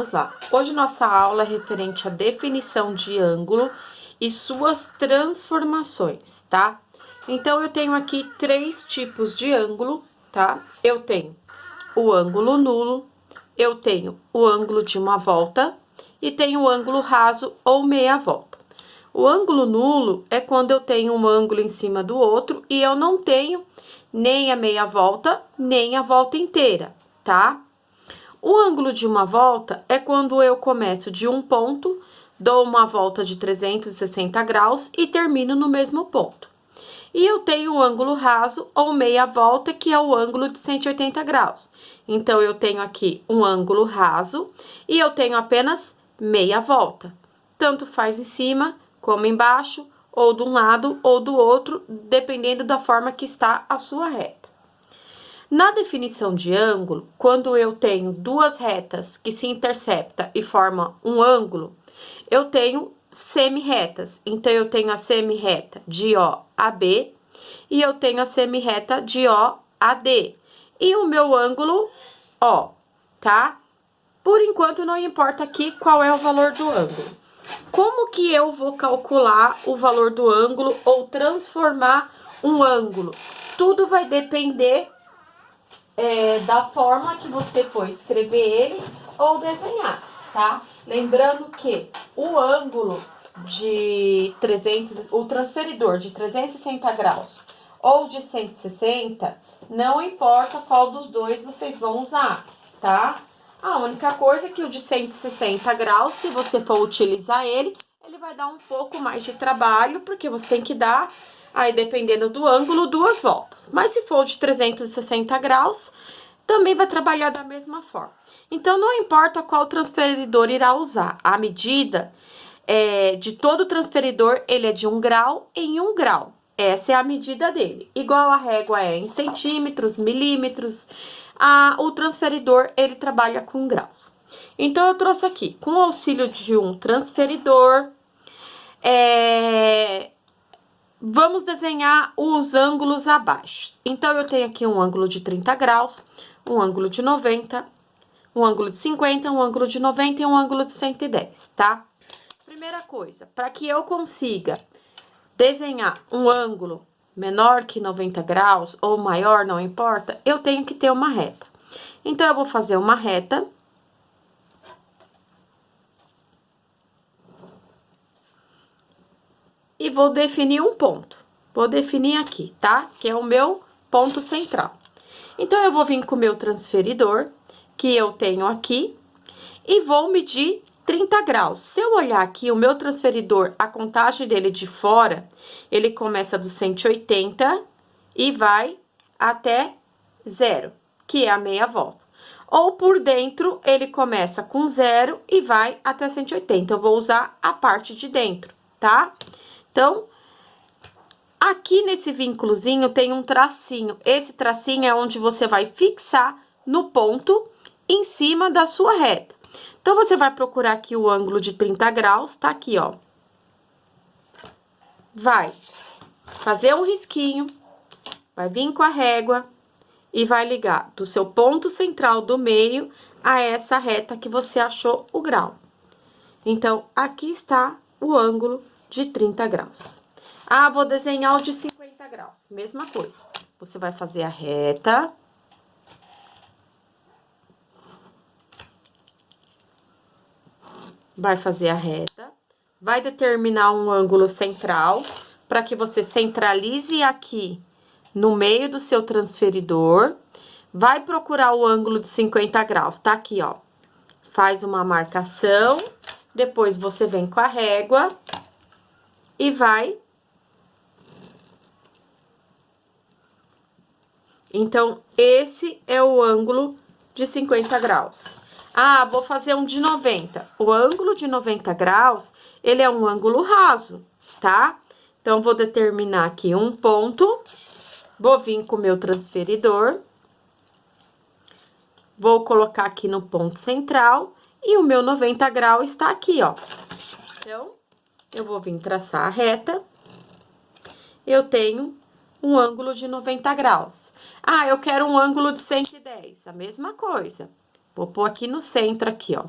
vamos lá. Hoje nossa aula é referente à definição de ângulo e suas transformações, tá? Então, eu tenho aqui 3 tipos de ângulo, tá? Eu tenho o ângulo nulo, eu tenho o ângulo de uma volta e tenho o ângulo raso ou meia volta. O ângulo nulo é quando eu tenho um ângulo em cima do outro e eu não tenho nem a meia volta, nem a volta inteira, tá? O ângulo de uma volta é quando eu começo de um ponto, dou uma volta de 360 graus e termino no mesmo ponto. E eu tenho o ângulo raso ou meia volta, que é o ângulo de 180 graus. Então, eu tenho aqui um ângulo raso e eu tenho apenas meia volta. Tanto faz em cima como embaixo, ou de um lado ou do outro, dependendo da forma que está a sua reta. Na definição de ângulo, quando eu tenho duas retas que se interceptam e formam um ângulo, eu tenho semi-retas. Então, eu tenho a semi-reta de O a B e eu tenho a semi-reta de O a D. E o meu ângulo O, tá? Por enquanto, não importa aqui qual é o valor do ângulo. Como que eu vou calcular o valor do ângulo ou transformar um ângulo? Tudo vai depender da forma que você for escrever ele ou desenhar, tá? Lembrando que o ângulo de 300, o transferidor de 360 graus ou de 160, não importa qual dos dois vocês vão usar, tá? A única coisa é que o de 160 graus, se você for utilizar ele vai dar um pouco mais de trabalho, porque você tem que dar, aí dependendo do ângulo, 2 voltas. Mas se for de 360 graus, também vai trabalhar da mesma forma. Então, não importa qual transferidor irá usar, a medida de todo transferidor, ele é de 1 grau em 1 grau. Essa é a medida dele. Igual a régua é em centímetros, milímetros, o transferidor, ele trabalha com graus. Então, eu trouxe aqui, com o auxílio de um transferidor, vamos desenhar os ângulos abaixo. Então, eu tenho aqui um ângulo de 30 graus, um ângulo de 90, um ângulo de 50, um ângulo de 90 e um ângulo de 110, tá? Primeira coisa, para que eu consiga desenhar um ângulo menor que 90 graus ou maior, não importa, eu tenho que ter uma reta. Então, eu vou fazer uma reta. E vou definir um ponto. Vou definir aqui, tá? Que é o meu ponto central. Então, eu vou vir com o meu transferidor, que eu tenho aqui, e vou medir 30 graus. Se eu olhar aqui, o meu transferidor, a contagem dele de fora, ele começa do 180 e vai até 0, que é a meia volta. Ou por dentro, ele começa com 0 e vai até 180. Eu vou usar a parte de dentro, tá? Então, aqui nesse vínculozinho tem um tracinho. Esse tracinho é onde você vai fixar no ponto em cima da sua reta. Então, você vai procurar aqui o ângulo de 30 graus, tá aqui, ó. Vai fazer um risquinho, vai vir com a régua e vai ligar do seu ponto central do meio a essa reta que você achou o grau. Então, aqui está o ângulo de 30 graus. Vou desenhar o de 50 graus. Mesma coisa. Você vai fazer a reta. Vai fazer a reta. Vai determinar um ângulo central, para que você centralize aqui no meio do seu transferidor. Vai procurar o ângulo de 50 graus, tá aqui, ó. Faz uma marcação, depois você vem com a régua e vai. Então, esse é o ângulo de 50 graus. Vou fazer um de 90. O ângulo de 90 graus, ele é um ângulo raso, tá? Então, vou determinar aqui um ponto, vou vir com o meu transferidor, vou colocar aqui no ponto central e o meu 90 graus está aqui, ó. Então, eu vou vir traçar a reta, eu tenho um ângulo de 90 graus. Eu quero um ângulo de 110, a mesma coisa. Vou pôr aqui no centro, aqui, ó.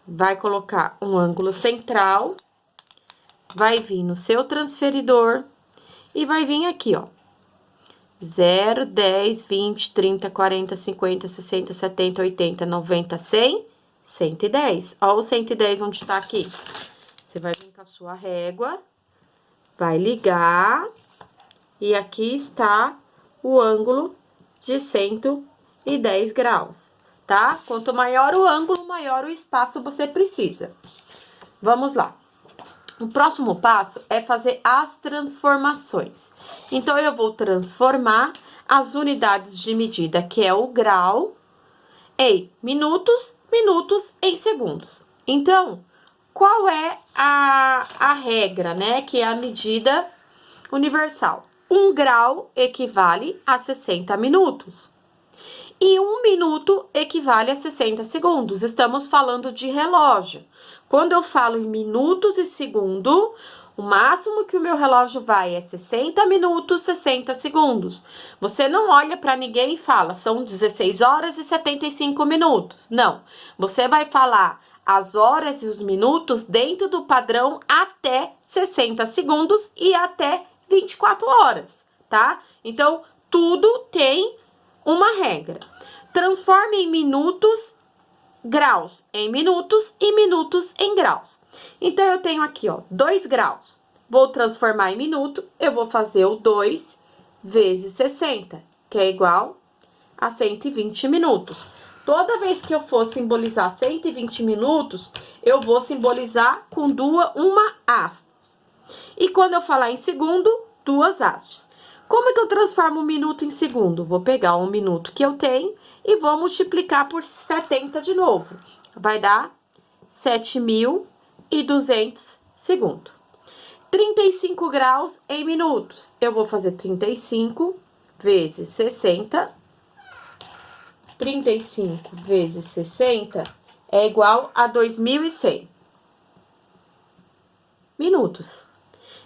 vai colocar um ângulo central, vai vir no seu transferidor e vai vir aqui, ó. 0, 10, 20, 30, 40, 50, 60, 70, 80, 90, 100, 110. Ó o 110 onde tá aqui. Você vai vir com a sua régua, vai ligar, e aqui está o ângulo de 110 graus, tá? Quanto maior o ângulo, maior o espaço você precisa. Vamos lá. O próximo passo é fazer as transformações. Então, eu vou transformar as unidades de medida, que é o grau, em minutos, minutos em segundos. Então, qual é a regra, né? Que é a medida universal. 1 grau equivale a 60 minutos. E 1 minuto equivale a 60 segundos. Estamos falando de relógio. Quando eu falo em minutos e segundo, o máximo que o meu relógio vai é 60 minutos, 60 segundos. Você não olha para ninguém e fala, são 16 horas e 75 minutos. Não. Você vai falar as horas e os minutos dentro do padrão até 60 segundos e até 24 horas, tá? Então, tudo tem uma regra. Transforme em minutos, graus em minutos e minutos em graus. Então, eu tenho aqui, ó, 2 graus. Vou transformar em minuto, eu vou fazer o 2 vezes 60, que é igual a 120 minutos. Toda vez que eu for simbolizar 120 minutos, eu vou simbolizar com uma haste. E quando eu falar em segundo, 2 hastes. Como é que eu transformo um minuto em segundo? Vou pegar um minuto que eu tenho e vou multiplicar por 70 de novo. Vai dar 7.200 segundos. 35 graus em minutos. Eu vou fazer 35 vezes 60. 35 vezes 60 é igual a 2.100 minutos.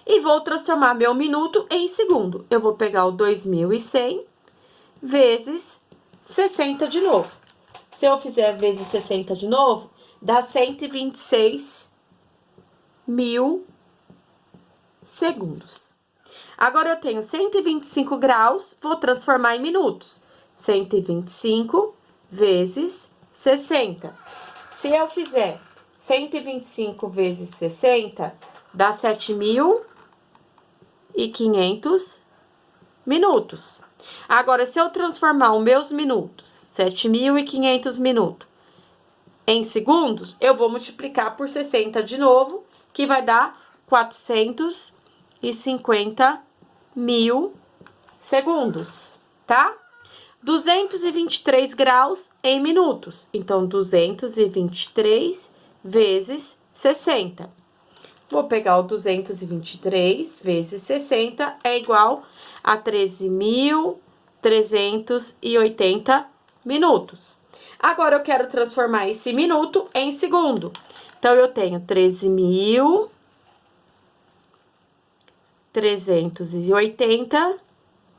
E vou transformar meu minuto em segundo. Eu vou pegar o 2.100 vezes 60 de novo. Se eu fizer vezes 60 de novo, dá 126 mil segundos. Agora, eu tenho 125 graus, vou transformar em minutos. 125 vezes 60. Se eu fizer 125 vezes 60, dá 7.500 minutos. Agora, se eu transformar os meus minutos, 7.500 minutos, em segundos, eu vou multiplicar por 60 de novo, que vai dar 450 mil segundos, tá? 223 graus em minutos. Então, 223 vezes 60. Vou pegar o 223 vezes 60 é igual a 13.380 minutos. Agora, eu quero transformar esse minuto em segundo. Então, eu tenho 13.380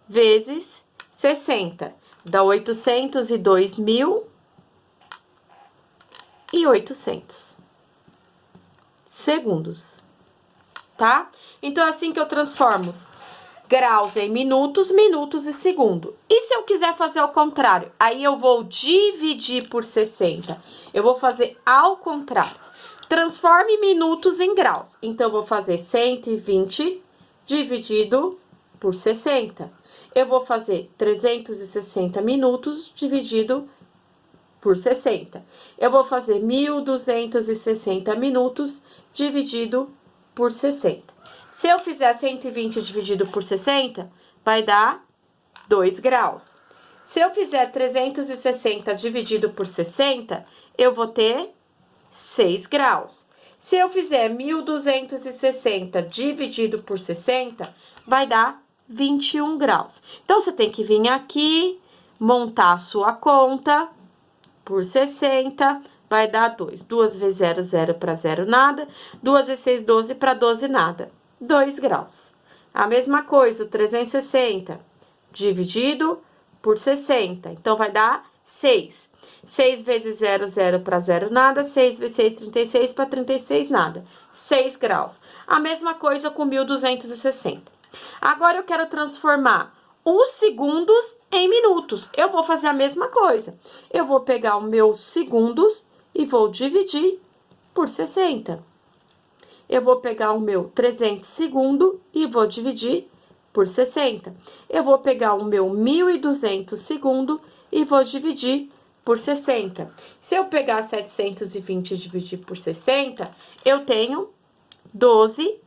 vezes 60. Dá 802.800 segundos, tá? Então, é assim que eu transformo graus em minutos, minutos e segundo. E se eu quiser fazer ao contrário? Aí, eu vou dividir por 60. Eu vou fazer ao contrário. Transforme minutos em graus. Então, eu vou fazer 120 dividido por 60. Eu vou fazer 360 minutos dividido por 60. Eu vou fazer 1.260 minutos dividido por 60. Se eu fizer 120 dividido por 60, vai dar 2 graus. Se eu fizer 360 dividido por 60, eu vou ter 6 graus. Se eu fizer 1.260 dividido por 60, vai dar 21 graus. Então, você tem que vir aqui, montar a sua conta por 60, vai dar 2. 2 vezes 0, 0 para 0, nada. 2 vezes 6, 12 para 12, nada. 2 graus. A mesma coisa, o 360 dividido por 60. Então, vai dar 6. 6 vezes 0, 0 para 0, nada. 6 vezes 6, 36 para 36, nada. 6 graus. A mesma coisa com 1260. Agora, eu quero transformar os segundos em minutos. Eu vou fazer a mesma coisa. Eu vou pegar os meus segundos e vou dividir por 60. Eu vou pegar o meu 300 segundo e vou dividir por 60. Eu vou pegar o meu 1.200 segundo e vou dividir por 60. Se eu pegar 720 e dividir por 60, eu tenho 12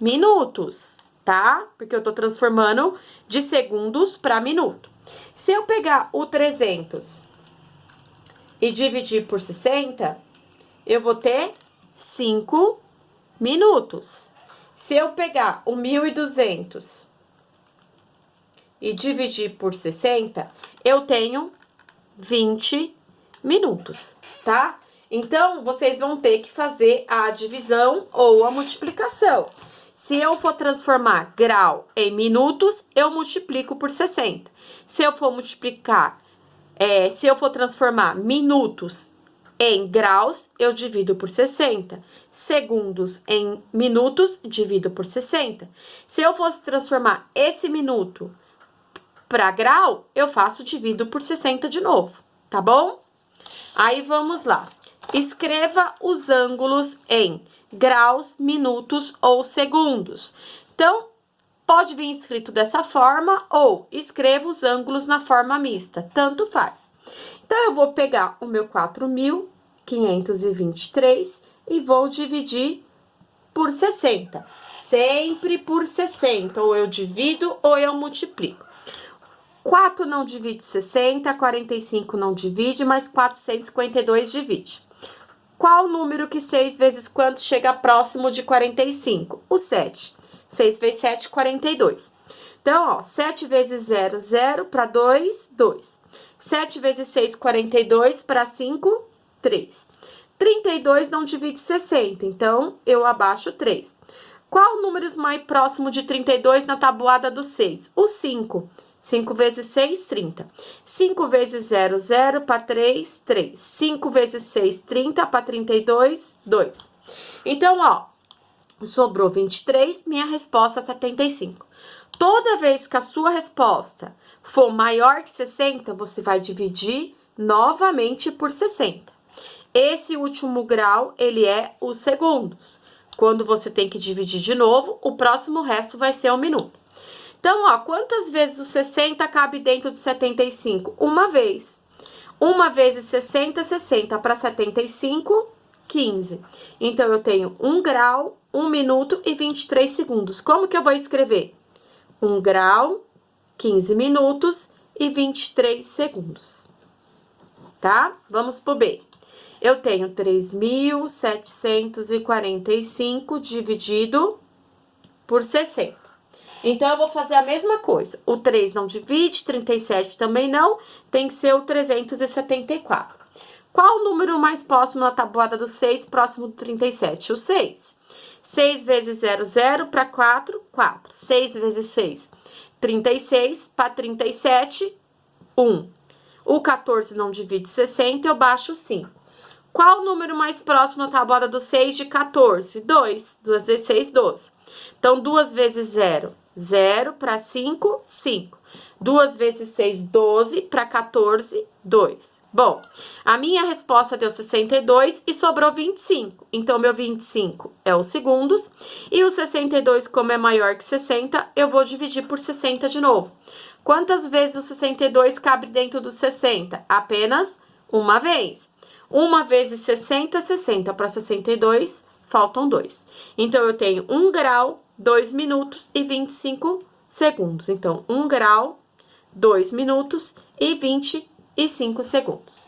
minutos, tá? Porque eu tô transformando de segundos para minuto. Se eu pegar o 300 e dividir por 60, eu vou ter 5 minutos. Se eu pegar o 1.200 e dividir por 60, eu tenho 20 minutos, tá? Então, vocês vão ter que fazer a divisão ou a multiplicação. Se eu for transformar grau em minutos, eu multiplico por 60. Se eu for transformar minutos em graus, eu divido por 60. Segundos em minutos, divido por 60. Se eu fosse transformar esse minuto para grau, eu divido por 60 de novo, tá bom? Aí, vamos lá. Escreva os ângulos em graus, minutos ou segundos. Então, pode vir escrito dessa forma ou escreva os ângulos na forma mista, tanto faz. Então, eu vou pegar o meu 4.523 e vou dividir por 60. Sempre por 60, ou eu divido ou eu multiplico. 4 não divide 60, 45 não divide, mas 452 divide. Qual o número que 6 vezes quanto chega próximo de 45? O 7. 6 vezes 7, 42. Então, ó, 7 vezes 0, 0 para 2, 2. 7 vezes 6, 42 para 5, 3. 32 não divide 60, então eu abaixo 3. Qual o número mais próximo de 32 na tabuada do 6? O 5. 5 vezes 6, 30. 5 vezes 0, 0 para 3, 3. 5 vezes 6, 30 para 32, 2. Então, ó, sobrou 23, minha resposta é 75. Toda vez que a sua resposta for maior que 60, você vai dividir novamente por 60. Esse último grau, ele é os segundos. Quando você tem que dividir de novo, o próximo resto vai ser um minuto. Então, ó, quantas vezes o 60 cabe dentro de 75? Uma vez. 1 vezes 60, 60 para 75, 15. Então, eu tenho 1 grau, 1 minuto e 23 segundos. Como que eu vou escrever? 1 grau, 15 minutos e 23 segundos. Tá? Vamos pro B. Eu tenho 3.745 dividido por 60. Então, eu vou fazer a mesma coisa. O 3 não divide, 37 também não, tem que ser o 374. Qual o número mais próximo na tabuada do 6, próximo do 37? O 6. 6 vezes 0, 0 para 4, 4. 6 vezes 6, 36 para 37, 1. O 14 não divide 60, eu baixo 5. Qual o número mais próximo na tabuada do 6 de 14? 2. 2 vezes 6, 12. Então, 2 vezes 0, 0 para 5, 5. 2 vezes 6, 12 para 14, 2. Bom, a minha resposta deu 62 e sobrou 25. Então, meu 25 é os segundos. E o 62, como é maior que 60, eu vou dividir por 60 de novo. Quantas vezes o 62 cabe dentro dos 60? Apenas uma vez. 1 vezes 60, 60 para 62, faltam 2. Então, eu tenho 1 grau, 2 minutos e 25 segundos. Então, 1 grau, 2 minutos e 25 segundos.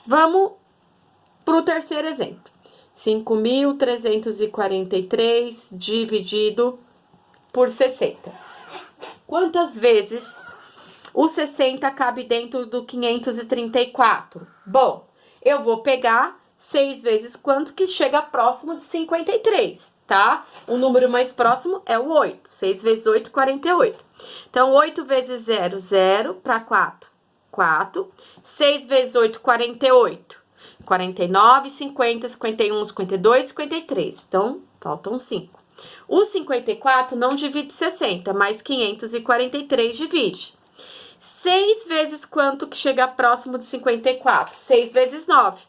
Vamos para o terceiro exemplo. 5.343 dividido por 60. Quantas vezes o 60 cabe dentro do 534? Bom, eu vou pegar 6 vezes quanto que chega próximo de 53, tá? O número mais próximo é o 8. 6 vezes 8, 48. Então, 8 vezes 0, 0 para 4, 4. 6 vezes 8, 48. 49, 50, 51, 52, 53. Então, faltam 5. O 54 não divide 60, mas 543 divide. 6 vezes quanto que chega próximo de 54? 6 vezes 9.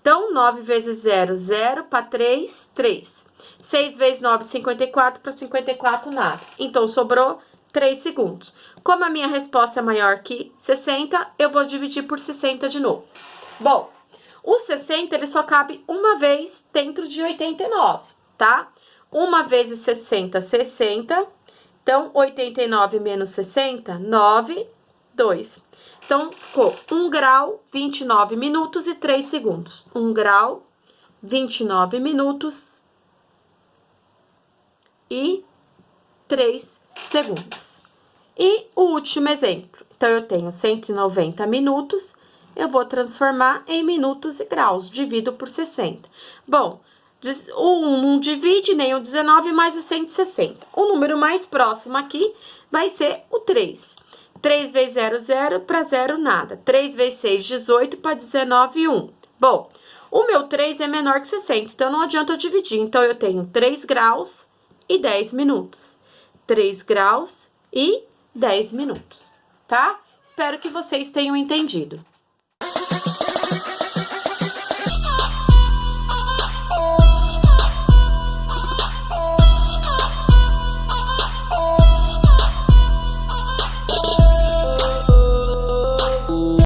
Então, 9 vezes 0, 0 para 3, 3. 6 vezes 9, 54 para 54, nada. Então, sobrou 3 segundos. Como a minha resposta é maior que 60, eu vou dividir por 60 de novo. Bom, o 60, ele só cabe uma vez dentro de 89, tá? 1 vezes 60, 60. Então, 89 menos 60, 9, 2. Então, ficou 1 grau, 29 minutos e 3 segundos. 1 grau, 29 minutos e 3 segundos. E o último exemplo. Então, eu tenho 190 minutos, eu vou transformar em minutos e graus, divido por 60. Bom, o 1 não divide nem o 19 mais o 160. O número mais próximo aqui vai ser o 3. 3 vezes 0, 0, para 0, nada. 3 vezes 6, 18, para 19, 1. Bom, o meu 3 é menor que 60, então não adianta eu dividir. Então, eu tenho 3 graus e 10 minutos. 3 graus e 10 minutos, tá? Espero que vocês tenham entendido.